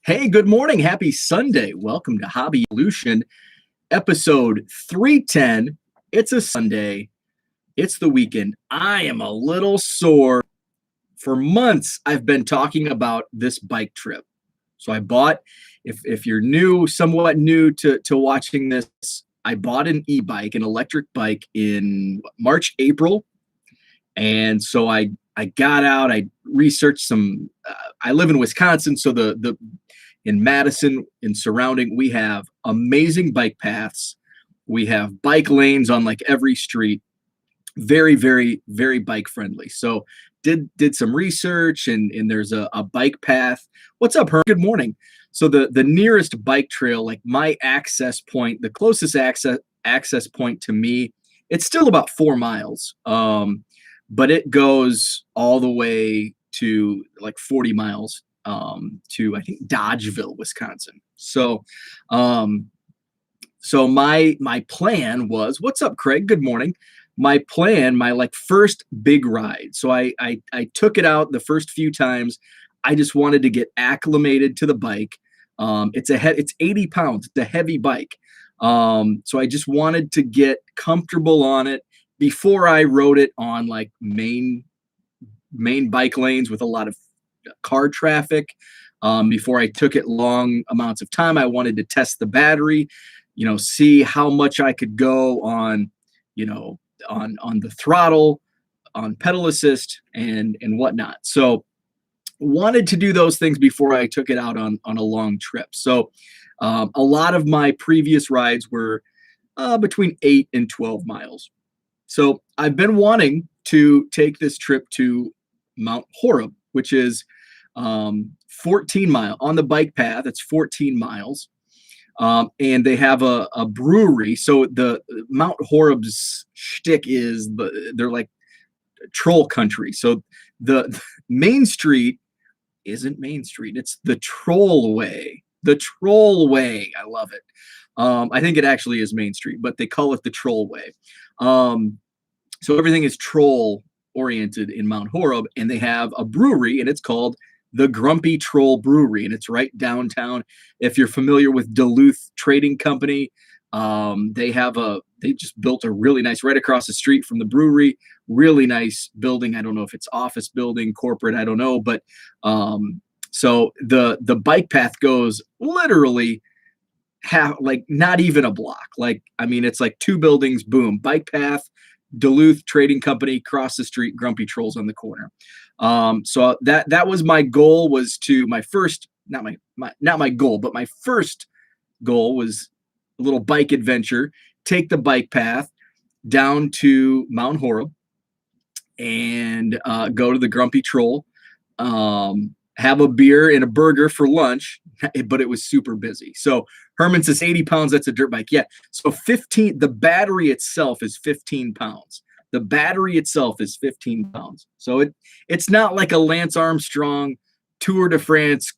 Hey, good morning. Happy Sunday. Welcome to Hobby Evolution, episode 310. It's a Sunday. It's the weekend. I am a little sore. For months, I've been talking about this bike trip. So I bought, if you're new, somewhat new to watching this, I bought an e-bike, an electric bike in March, April. And so I got out, I researched some, I live in Wisconsin, so the in Madison and surrounding, we have amazing bike paths. We have bike lanes on like every street. Very, very, very bike friendly. So did some research and there's a bike path. What's up, Herm? Good morning. So the nearest bike trail, like my access point, the closest access point to me, it's still about 4 miles. But it goes all the way to like 40 miles to I think Dodgeville, Wisconsin. Um, so my plan was, what's up, Craig? Good morning. My plan, my like first big ride. So I took it out the first few times. I just wanted to get acclimated to the bike. It's 80 pounds. It's a heavy bike. So I just wanted to get comfortable on it before I rode it on like main bike lanes with a lot of car traffic. Before I took it long amounts of time, I wanted to test the battery, see how much I could go on, on the throttle, on pedal assist, and whatnot. So wanted to do those things before I took it out on a long trip. So a lot of my previous rides were between 8 and 12 miles. So I've been wanting to take this trip to Mount Horeb, which is 14 mile on the bike path. It's 14 miles. And they have a brewery. So the Mount Horeb's shtick is they're like troll country. So the Main Street isn't Main Street. It's the Troll Way. The Troll Way. I love it. I think it actually is Main Street, but they call it the Troll Way. So everything is troll oriented in Mount Horeb, and they have a brewery, and it's called the Grumpy Troll Brewery, and it's right downtown. If you're familiar with Duluth Trading Company, they just built a really nice right across the street from the brewery, really nice building. I don't know if it's office building, corporate, I don't know, but so the bike path goes literally like not even a block. Like, I mean, it's like two buildings, boom, bike path, Duluth Trading Company, across the street, Grumpy Trolls on the corner. So that was my goal, was to my first, not my goal, but my first goal was a little bike adventure, take the bike path down to Mount Horeb and go to the Grumpy Troll, have a beer and a burger for lunch, but it was super busy. So Herman says 80 pounds, that's a dirt bike. Yeah. So the battery itself is 15 pounds. The battery itself is 15 pounds. So it's not like a Lance Armstrong Tour de France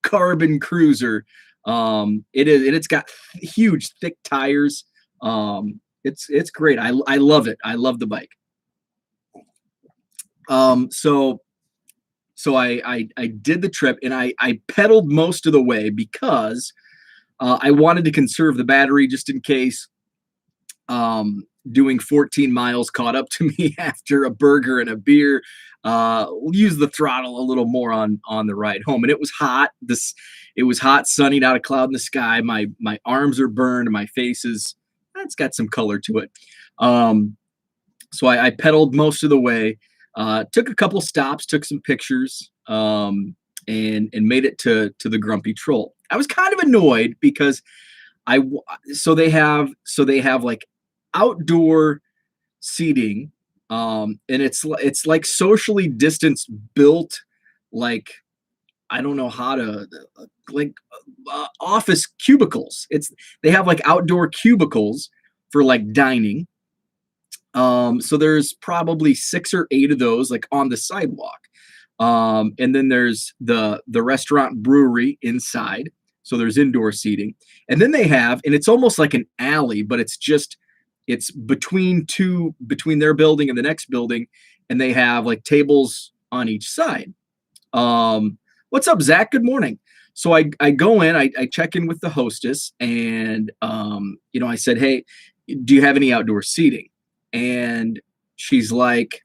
carbon cruiser. It's got huge, thick tires. It's great. I love it. I love the bike. So I did the trip, and I pedaled most of the way because I wanted to conserve the battery just in case doing 14 miles caught up to me after a burger and a beer. Use the throttle a little more on the ride home. And it was hot. It was hot, sunny, not a cloud in the sky. My arms are burned. My face it's got some color to it. So I pedaled most of the way. Took a couple stops, took some pictures, and made it to the Grumpy Troll. I was kind of annoyed because they have like outdoor seating, and it's like socially distanced, built like, I don't know how to, like office cubicles. They have like outdoor cubicles for like dining. So there's probably 6 or 8 of those like on the sidewalk. And then there's the restaurant brewery inside. So there's indoor seating. And then they have, and it's almost like an alley, but it's between their building and the next building. And they have like tables on each side. What's up, Zach? Good morning. So I go in, I check in with the hostess, and I said, "Hey, do you have any outdoor seating?" And she's like,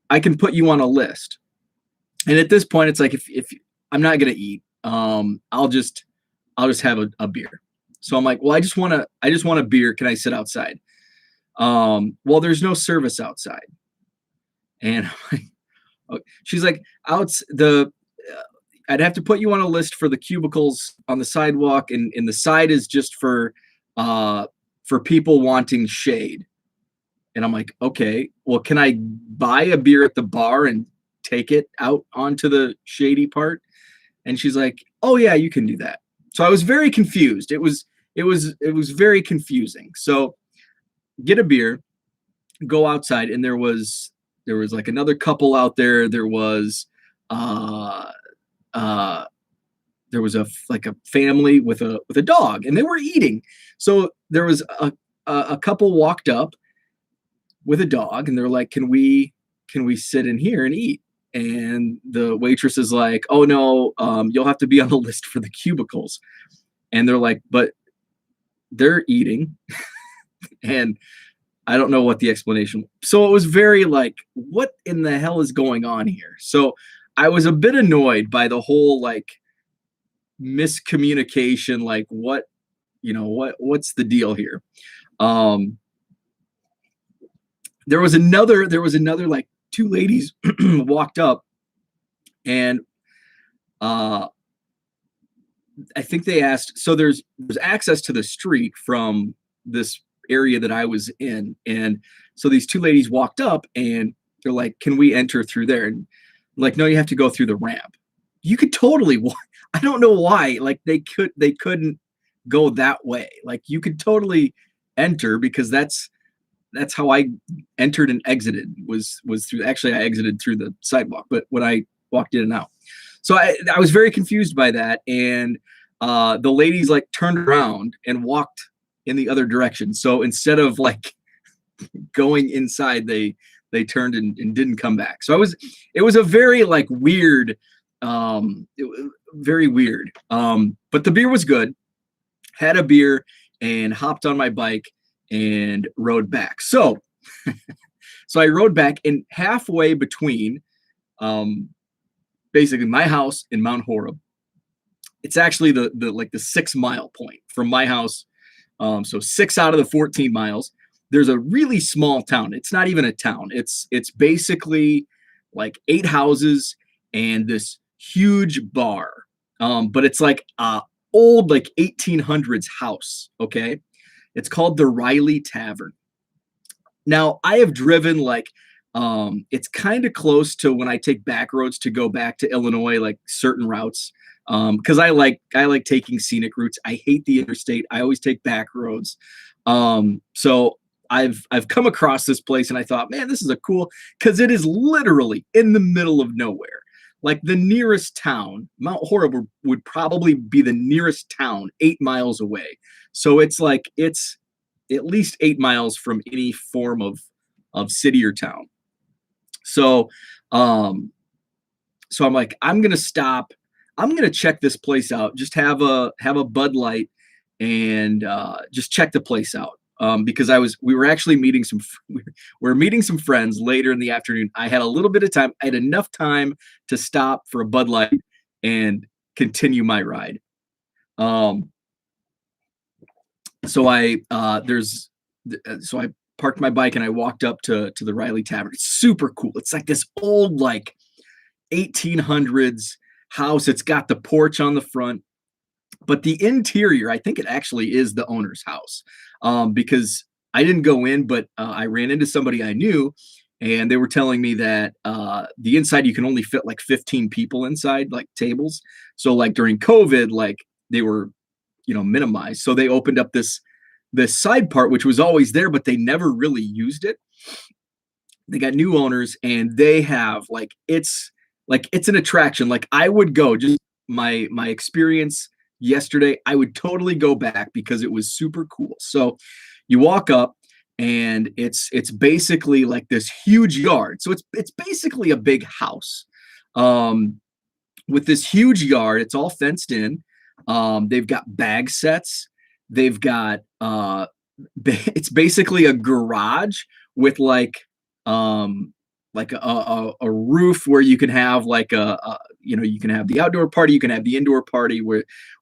"I can put you on a list." And at this point, it's like if I'm not gonna eat, I'll just have a beer. So I'm like, well, I just want a beer. Can I sit outside? Well, there's no service outside, and she's like, out the. I'd have to put you on a list for the cubicles on the sidewalk, and the side is just for people wanting shade. And I'm like, okay, well, can I buy a beer at the bar and take it out onto the shady part? And she's like, oh yeah, you can do that. So I was very confused. It was very confusing. So get a beer, go outside, and there was like another couple out there. Uh uh there was like a family with a dog, and they were eating. So there was a couple walked up with a dog, and they're like, can we sit in here and eat? And the waitress is like, oh no, you'll have to be on the list for the cubicles. And they're like, but they're eating. And I don't know what the explanation. So it was very like, what in the hell is going on here? So I was a bit annoyed by the whole like miscommunication, like what's the deal here? Um there was another like two ladies walked up, and uh I think they asked, so there's access to the street from this area that I was in. And so these two ladies walked up, and they're like, can we enter through there? And I'm like, no, you have to go through the ramp. You could totally I don't know why, like they couldn't go that way. Like you could totally enter, because that's how I entered and exited, was through, actually I exited through the sidewalk, but when I walked in and out. So I was very confused by that. And the ladies like turned around and walked in the other direction. So instead of like going inside, they turned and didn't come back. So it was a very like weird, very weird. But the beer was good. Had a beer and hopped on my bike and rode back. So I rode back, and halfway between basically my house and Mount Horeb, it's actually the like the 6 mile point from my house. So 6 out of the 14 miles, there's a really small town. It's not even a town. It's basically like 8 houses and this huge bar. But it's like a old like 1800s house. Okay. It's called the Riley Tavern. Now I have driven like it's kind of close to when I take back roads to go back to Illinois, like certain routes. Because I like taking scenic routes. I hate the interstate. I always take back roads. So I've come across this place, and I thought, man, this is a cool, because it is literally in the middle of nowhere. Like the nearest town, Mount Horeb would probably be the nearest town 8 miles away. So it's at least 8 miles from any form of city or town. So so I'm like, I'm gonna stop. I'm gonna check this place out. Just have a Bud Light, and just check the place out. Because we were actually meeting we were meeting some friends later in the afternoon. I had a little bit of time. I had enough time to stop for a Bud Light and continue my ride. Um, so I parked my bike, and I walked up to the Riley Tavern. It's super cool. It's like this old like 1800s house. It's got the porch on the front, but the interior, I think it actually is the owner's house. Because I didn't go in, but I ran into somebody I knew, and they were telling me that the inside, you can only fit like 15 people inside, like tables. So like during COVID, like they were minimized. So they opened up this side part, which was always there, but they never really used it. They got new owners, and they have it's an attraction. Like I would go, just my experience yesterday, I would totally go back because it was super cool. So you walk up, and it's basically like this huge yard. So it's basically a big house. with this huge yard. It's all fenced in. They've got bag sets. They've got it's basically a garage with like a roof where you can have like you can have the outdoor party, you can have the indoor party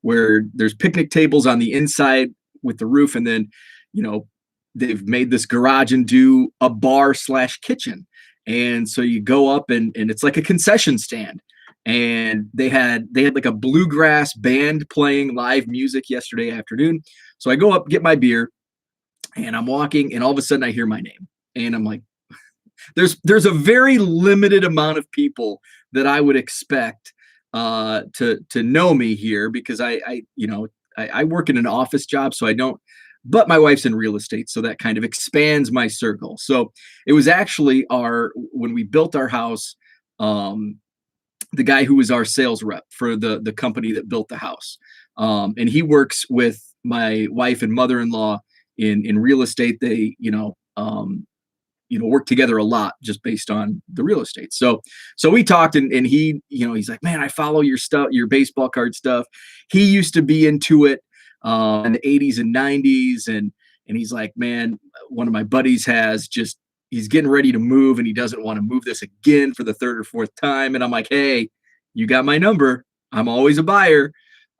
where there's picnic tables on the inside with the roof, and then you know they've made this garage into a bar slash kitchen. And so you go up and it's like a concession stand. And they had like a bluegrass band playing live music yesterday afternoon. So I go up, get my beer, and I'm walking, and all of a sudden I hear my name. And I'm like, there's a very limited amount of people that I would expect to know me here, because I work in an office job, so I don't. But my wife's in real estate, so that kind of expands my circle. So it was actually when we built our house, the guy who was our sales rep for the company that built the house, and he works with my wife and mother-in-law in real estate. They work together a lot just based on the real estate. So we talked, and he, he's like, man, I follow your stuff, your baseball card stuff. He used to be into it in the 80s and 90s. And he's like, man, one of my buddies he's getting ready to move, and he doesn't want to move this again for the third or fourth time. And I'm like, hey, you got my number. I'm always a buyer.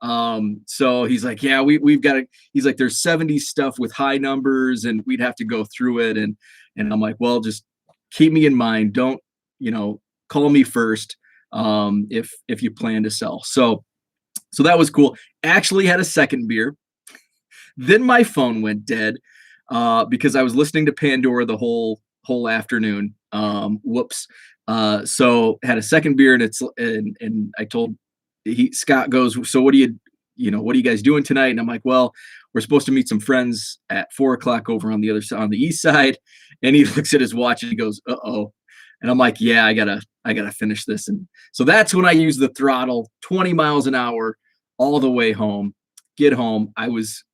So he's like, yeah, we've got to, he's like, there's 70 stuff with high numbers, and we'd have to go through it. And I'm like, well, just keep me in mind. Don't, call me first if you plan to sell. So that was cool. Actually had a second beer. Then my phone went dead because I was listening to Pandora the whole afternoon. Whoops. So had a second beer, and I told Scott goes, so what are you guys doing tonight? And I'm like, well, we're supposed to meet some friends at 4:00 over on the other side, on the east side. And he looks at his watch and he goes, uh-oh. And I'm like, yeah, I gotta finish this. And so that's when I use the throttle, 20 miles an hour all the way home. Get home. I was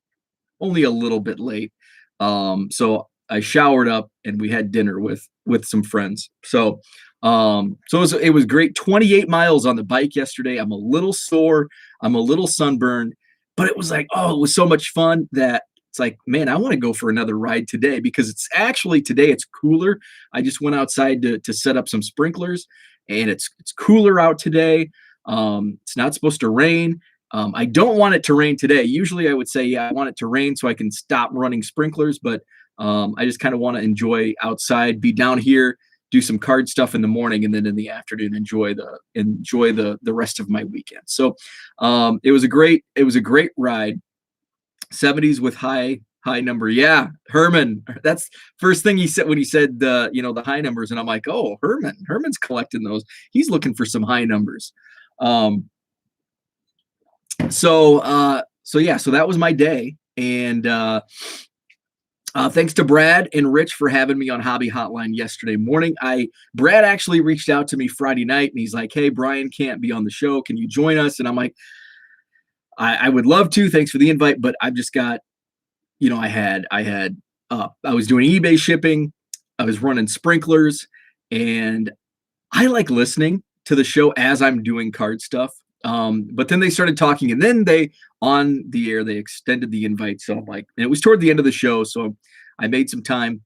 only a little bit late. So I showered up and we had dinner with some friends. So it was great. 28 miles on the bike yesterday. I'm a little sore. I'm a little sunburned, but it was like, oh, it was so much fun that it's like, man, I want to go for another ride today, because it's actually today it's cooler. I just went outside to set up some sprinklers, and it's cooler out today. It's not supposed to rain. I don't want it to rain today. Usually I would say, yeah, I want it to rain so I can stop running sprinklers, but I just kind of want to enjoy outside, be down here, do some card stuff in the morning, and then in the afternoon enjoy the rest of my weekend. So it was a great ride. 70s with high number. Yeah, Herman. That's first thing he said when he said the high numbers, and I'm like, oh, Herman's collecting those. He's looking for some high numbers. So that was my day, and thanks to Brad and Rich for having me on Hobby Hotline yesterday morning. Brad actually reached out to me Friday night, and he's like, hey, Brian can't be on the show. Can you join us? And I'm like, I would love to. Thanks for the invite, but I've just got, I was doing eBay shipping. I was running sprinklers, and I like listening to the show as I'm doing card stuff. But then they started talking, and then on the air, they extended the invite. So I'm like, and it was toward the end of the show. So I made some time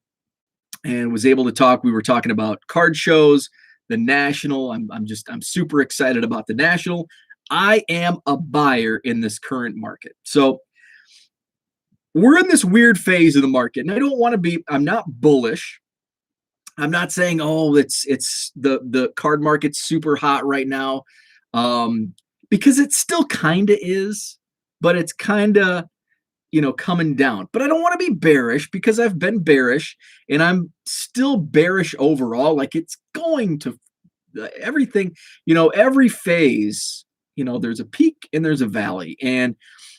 and was able to talk. We were talking about card shows, the National. I'm super excited about the National. I am a buyer in this current market. So we're in this weird phase of the market, and I'm not bullish. I'm not saying, oh, it's the card market's super hot right now. Because it still kind of is, but it's kind of, coming down. But I don't want to be bearish, because I've been bearish, and I'm still bearish overall. Like, it's going to everything, every phase, there's a peak and there's a valley. And,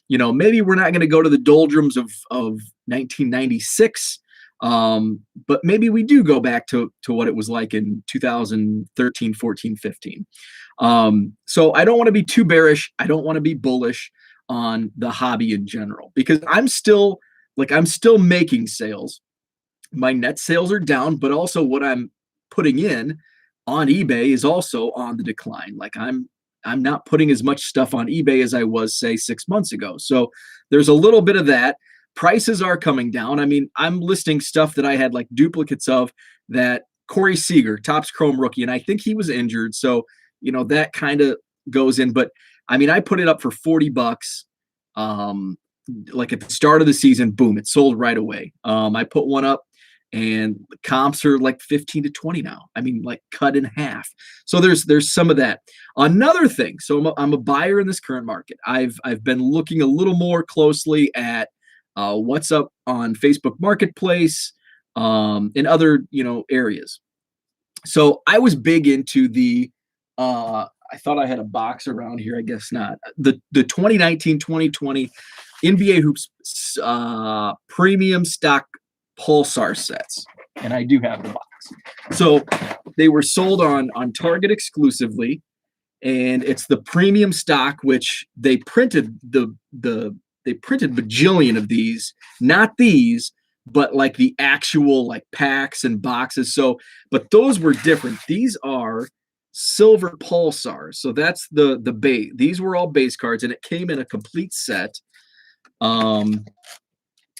maybe we're not going to go to the doldrums of 1996. But maybe we do go back to what it was like in 2013, 14, 15. So I don't want to be too bearish. I don't want to be bullish on the hobby in general, because I'm still making sales. My net sales are down, but also what I'm putting in on eBay is also on the decline. Like I'm not putting as much stuff on eBay as I was, say, 6 months ago. So there's a little bit of that. Prices are coming down. I mean, I'm listing stuff that I had like duplicates of that Corey Seager, Topps Chrome rookie, and I think he was injured. So, that kind of goes in. But I mean, I put it up for $40. Like at the start of the season, boom, it sold right away. I put one up and the comps are like 15 to 20 now. I mean, like cut in half. So there's some of that. Another thing, so I'm a buyer in this current market. I've been looking a little more closely at what's up on Facebook Marketplace, and other areas. So I was big into the I thought I had a box around here. I guess not. The 2019-2020 NBA Hoops premium stock Pulsar sets, and I do have the box. So they were sold on Target exclusively, and it's the premium stock, which they printed they printed bajillion of these, not these, but like the actual like packs and boxes. So, but those were different. These are silver Pulsars. So that's the base. These were all base cards, and it came in a complete set. And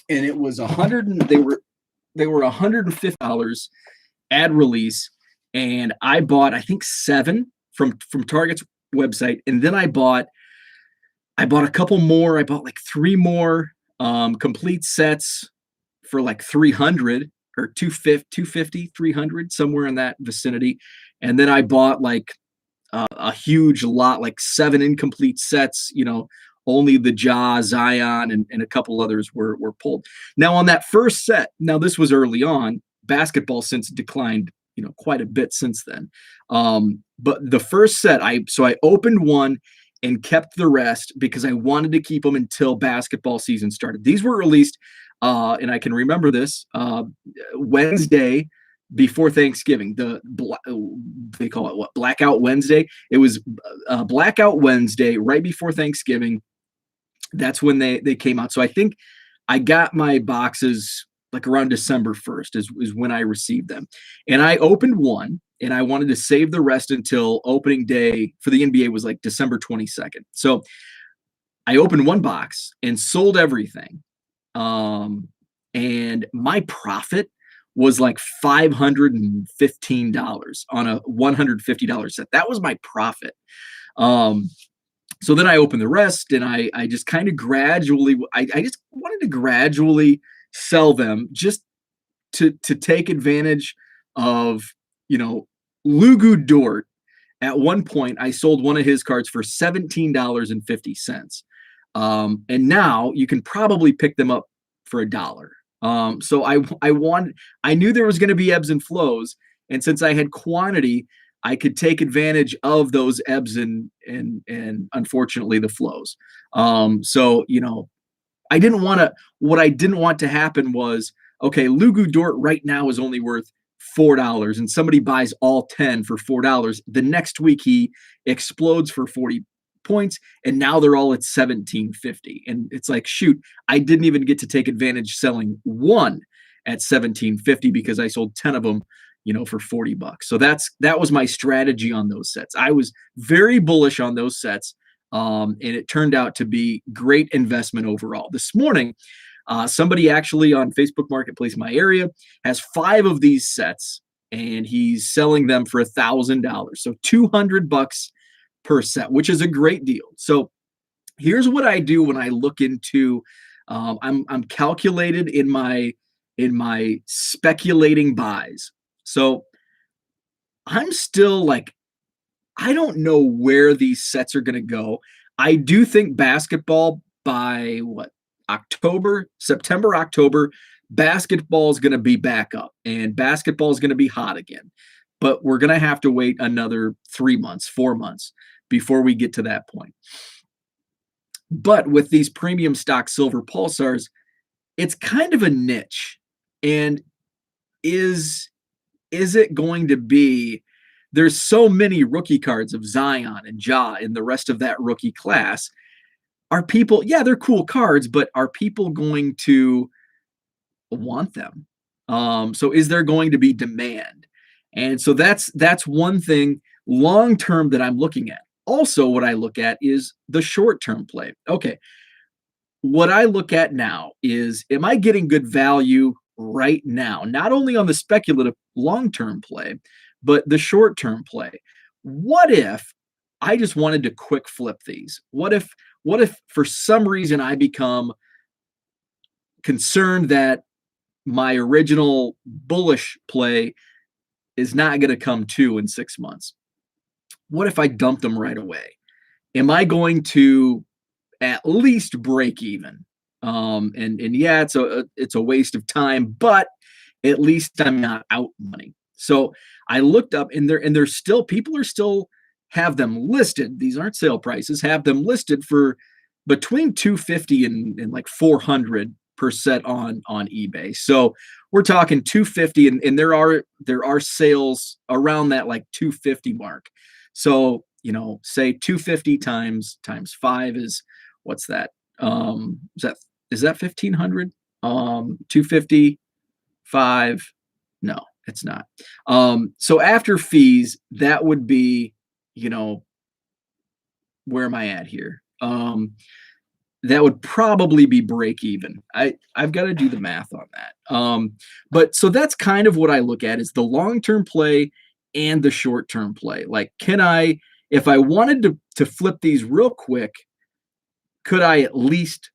it was they were $150 at release, and I bought I think 7 from Target's website, and then I bought a couple more. I bought like 3 more complete sets for like 300 or 250, 300, somewhere in that vicinity. And then I bought like a huge lot, like 7 incomplete sets, only the Ja, Zion, and a couple others were pulled. Now on that first set, now this was early on, basketball since declined, quite a bit since then. But the first set, I opened one and kept the rest because I wanted to keep them until basketball season started. These were released, and I can remember this, Wednesday before Thanksgiving. They call it what? Blackout Wednesday. It was Blackout Wednesday right before Thanksgiving. That's when they came out. So I think I got my boxes like around December 1st is when I received them. And I opened one, and I wanted to save the rest until opening day for the NBA was like December 22nd. So I opened one box and sold everything. And my profit was like $515 on a $150 set. That was my profit. So then I opened the rest, and I just kind of gradually, I just wanted to gradually sell them just to take advantage of, Lugu Dort. At one point, I sold one of his cards for $17.50. And now you can probably pick them up for $1. So I knew there was going to be ebbs and flows. And since I had quantity, I could take advantage of those ebbs and unfortunately the flows. So, what I didn't want to happen was, okay, Lugu Dort right now is only worth $4, and somebody buys all 10 for $4. The next week he explodes for 40 points, and now they're all at $17.50. And it's like, shoot, I didn't even get to take advantage selling one at $17.50 because I sold 10 of them, for $40. So that was my strategy on those sets. I was very bullish on those sets. And it turned out to be great investment overall. This morning, somebody actually on Facebook Marketplace, my area, has 5 of these sets, and he's selling them for $1,000. So $200 per set, which is a great deal. So here's what I do when I look into, I'm calculated in my speculating buys. So I'm still like, I don't know where these sets are going to go. I do think basketball by September, October, basketball is going to be back up, and basketball is going to be hot again. But we're going to have to wait another 3 months, 4 months before we get to that point. But with these premium stock silver Pulsars, it's kind of a niche. And is it going to be, there's so many rookie cards of Zion and Ja and the rest of that rookie class. Are people, yeah, they're cool cards, but are people going to want them? So is there going to be demand? And so that's one thing long term that I'm looking at. also what I look at is the short-term play. Okay, what I look at now is, am I getting good value right now? Not only on the speculative long-term play, but the short-term play. What if I just wanted to quick flip these? What if for some reason I become concerned that my original bullish play is not going to come to in 6 months? What if I dumped them right away? Am I going to at least break even? And yeah, it's a waste of time, but at least I'm not out money. So I looked up, and there's still, people are still have them listed. These aren't sale prices. Have them listed for between 250 and like 400% on eBay. So we're talking 250, and there are sales around that like 250 mark. So say 250 times 5 is, what's that? Is that 1500? 255? No, it's not. So after fees, that would be, where am I at here? That would probably be break even. I've got to do the math on that. But so that's kind of what I look at, is the long-term play and the short-term play. Like, if I wanted to flip these real quick, could I at least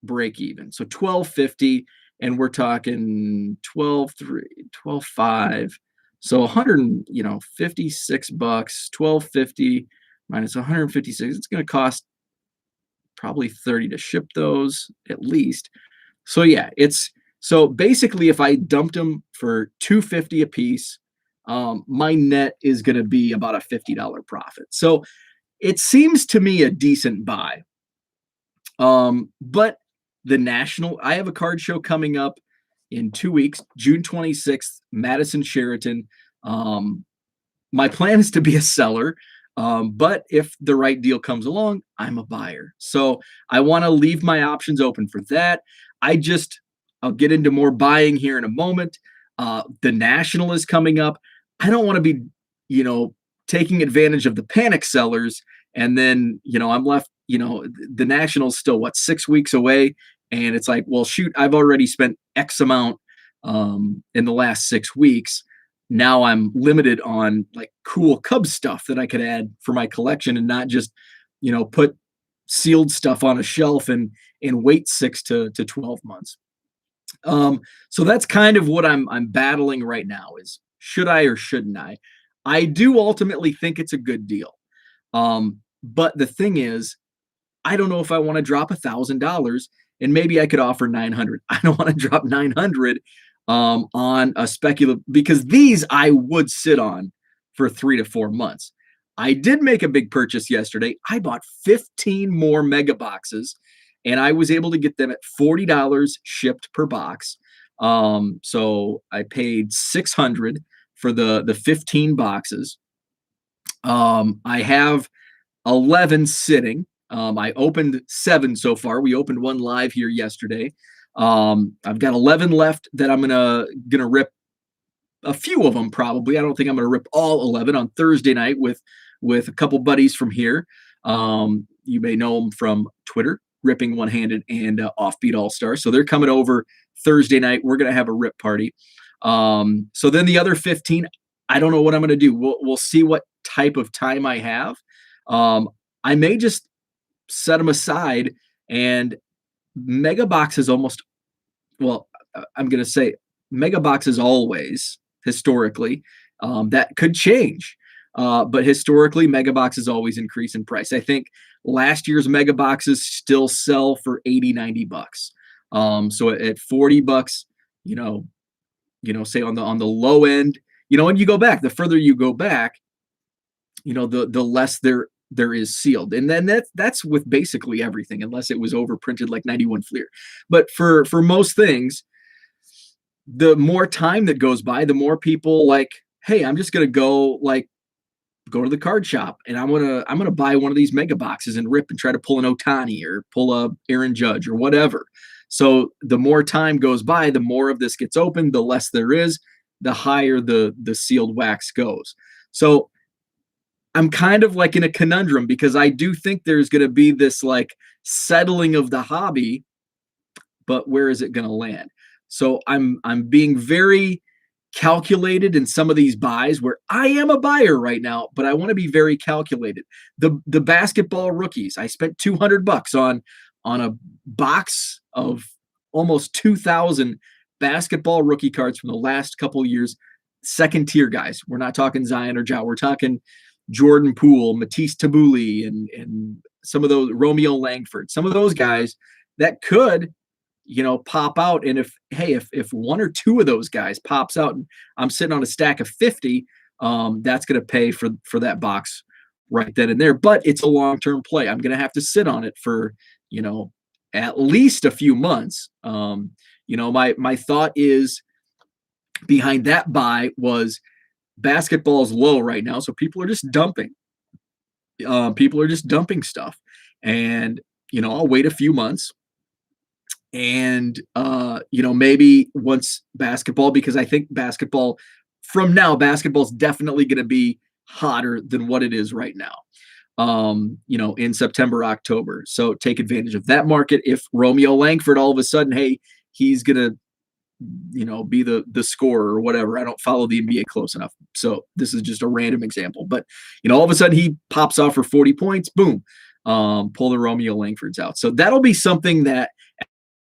break even? So 1250, and we're talking 12.3, 12.5. So 56 bucks, 1250 minus 156. It's going to cost probably 30 to ship those at least. So yeah, so basically if I dumped them for 250 a piece, my net is going to be about a $50 profit. So it seems to me a decent buy. But I have a card show coming up in 2 weeks, June 26th, Madison Sheraton. My plan is to be a seller. But if the right deal comes along, I'm a buyer. So I want to leave my options open for that. I'll get into more buying here in a moment. The National is coming up. I don't want to be, taking advantage of the panic sellers. And then, I'm left, the National's still 6 weeks away. And it's like, well, shoot, I've already spent X amount in the last 6 weeks. Now I'm limited on like cool Cubs stuff that I could add for my collection, and not just, put sealed stuff on a shelf and wait 6 to 12 months. So that's kind of what I'm battling right now, is should I or shouldn't I? I do ultimately think it's a good deal. But the thing is, I don't know if I want to drop $1,000, and maybe I could offer 900. I don't want to drop 900 on a speculative, because these I would sit on for 3 to 4 months. I did make a big purchase yesterday. I bought 15 more mega boxes, and I was able to get them at $40 shipped per box. So I paid $600 for the 15 boxes. I have 11 sitting. I opened 7 so far. We opened 1 live here yesterday. I've got 11 left that I'm gonna rip a few of them probably. I don't think I'm gonna rip all 11 on Thursday night with a couple buddies from here. You may know them from Twitter, Ripping One-Handed and Offbeat All-Star. So they're coming over Thursday night. We're gonna have a rip party. So then the other 15, I don't know what I'm gonna do. We'll see what type of time I have. I may just set them aside, and mega box is almost, well, I'm going to say mega box is always historically, that could change. But historically, mega boxes always increase in price. I think last year's mega boxes still sell for 80, 90 bucks. So at 40 bucks, say on the low end, and you go back, the further you go back, the less there is sealed. And then that's with basically everything, unless it was overprinted like 91 Fleer. But for most things, the more time that goes by, the more people like, hey, I'm just gonna go to the card shop, and I'm gonna buy one of these mega boxes and rip and try to pull an Ohtani or pull a Aaron Judge or whatever. So the more time goes by, the more of this gets opened, the less there is, the higher the sealed wax goes. So I'm kind of like in a conundrum because I do think there's going to be this like settling of the hobby, but where is it going to land? So I'm being very calculated in some of these buys where I am a buyer right now, but I want to be very calculated. The basketball rookies, I spent $200 on a box of almost 2,000 basketball rookie cards from the last couple of years. Second tier guys. We're not talking Zion or Ja. We're talking Jordan Poole, Matisse Thybulle, and some of those Romeo Langford. Some of those guys that could pop out. And if one or two of those guys pops out and I'm sitting on a stack of 50, that's going to pay for that box right then and there. But it's a long-term play. I'm going to have to sit on it for, at least a few months. My thought is behind that buy was basketball's low right now. So people are just dumping. People are just dumping stuff. And, I'll wait a few months. And, maybe once basketball, because I think basketball is definitely going to be hotter than what it is right now, in September, October. So take advantage of that market. If Romeo Langford, all of a sudden, hey, he's going to, be the scorer or whatever. I don't follow the NBA close enough. So this is just a random example, but, all of a sudden he pops off for 40 points, boom, pull the Romeo Langfords out. So that'll be something that,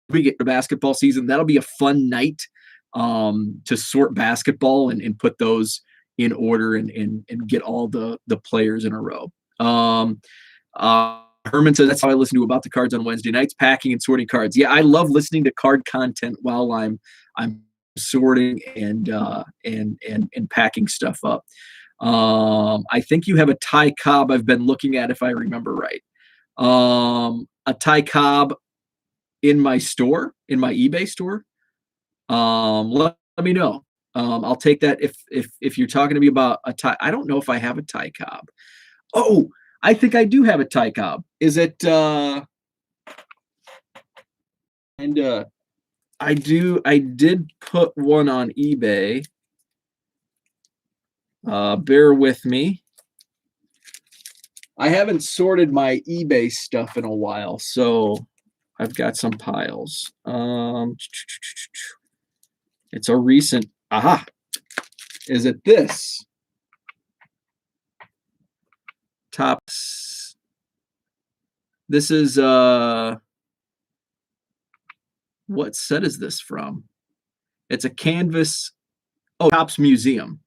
we get to basketball season, that'll be a fun night to sort basketball and put those in order and get all the players in a row. Herman says that's how I listen to About the Cards on Wednesday nights, packing and sorting cards. Yeah, I love listening to card content while I'm sorting and packing stuff up. I think you have a Ty Cobb I've been looking at, if I remember right. A Ty Cobb in my store, in my eBay store. Let me know. I'll take that if you're talking to me about a Ty. I don't know if I have a Ty Cobb. Oh, I think I do have a Ty Cobb. Is it I did put one on eBay. Bear with me. I haven't sorted my eBay stuff in a while, so I've got some piles. It's a recent. Aha. Is it this? Tops. This is what set is this from? It's a canvas. Oh, Topps Museum.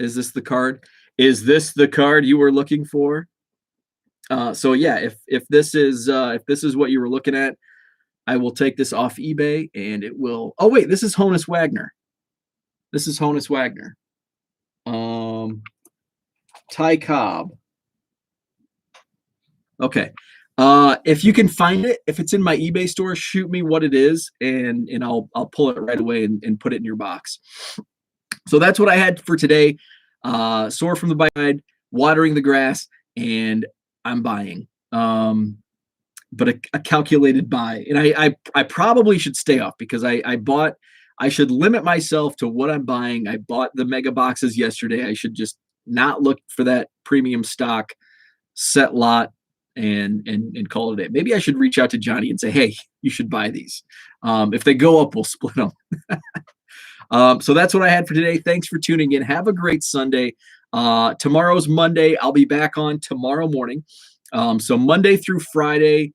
Is this the card? Is this the card you were looking for? So yeah, if this is what you were looking at, I will take this off eBay and it will. Oh wait, this is Honus Wagner. This is Honus Wagner. Ty Cobb. Okay. If you can find it, if it's in my eBay store, shoot me what it is, and I'll pull it right away and put it in your box. So that's what I had for today. Sore from the bike, watering the grass, and I'm buying. But a calculated buy. And I probably should stay off because I should limit myself to what I'm buying. I bought the mega boxes yesterday. I should just not look for that premium stock set lot and call it a day. Maybe I should reach out to Johnny and say, hey, you should buy these. If they go up, we'll split them. So that's what I had for today. Thanks for tuning in. Have a great Sunday. Tomorrow's Monday. I'll be back on tomorrow morning. So Monday through Friday,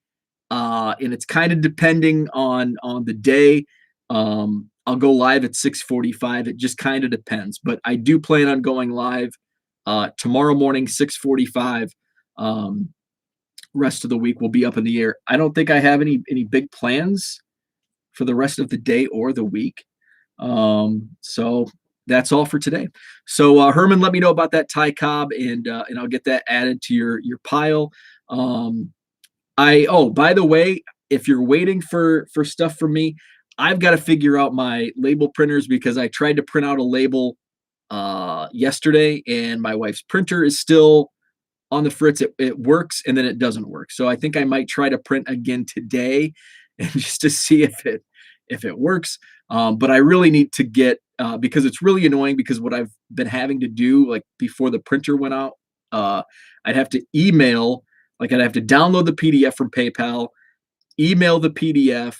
and it's kind of depending on the day. I'll go live at 6:45. It just kind of depends, but I do plan on going live tomorrow morning, 6:45. Rest of the week will be up in the air. I don't think I have any big plans for the rest of the day or the week. So that's all for today. So Herman, let me know about that Ty Cobb, and I'll get that added to your pile. By the way, if you're waiting for stuff from me, I've got to figure out my label printers because I tried to print out a label yesterday, and my wife's printer is still on the fritz. It works, and then it doesn't work. So I think I might try to print again today, and just to see if it works. But I really need to get because it's really annoying because what I've been having to do, like before the printer went out, I'd have to email, like I'd have to download the PDF from PayPal, email the PDF,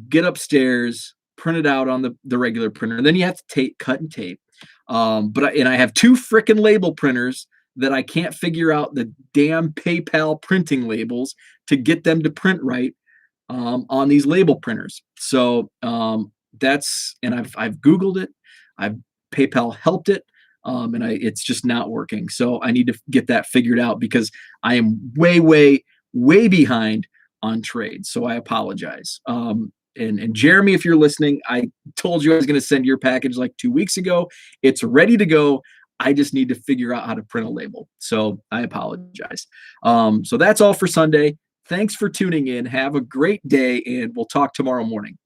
get upstairs, print it out on the regular printer, and then you have to cut and tape. And I have two freaking label printers that I can't figure out the damn PayPal printing labels to get them to print right on these label printers. So and I've Googled it, I've PayPal helped it, it's just not working. So I need to get that figured out because I am way, way, way behind on trades. So I apologize. And Jeremy, if you're listening, I told you I was going to send your package like 2 weeks ago. It's ready to go. I just need to figure out how to print a label. So I apologize. So that's all for Sunday. Thanks for tuning in. Have a great day, and we'll talk tomorrow morning.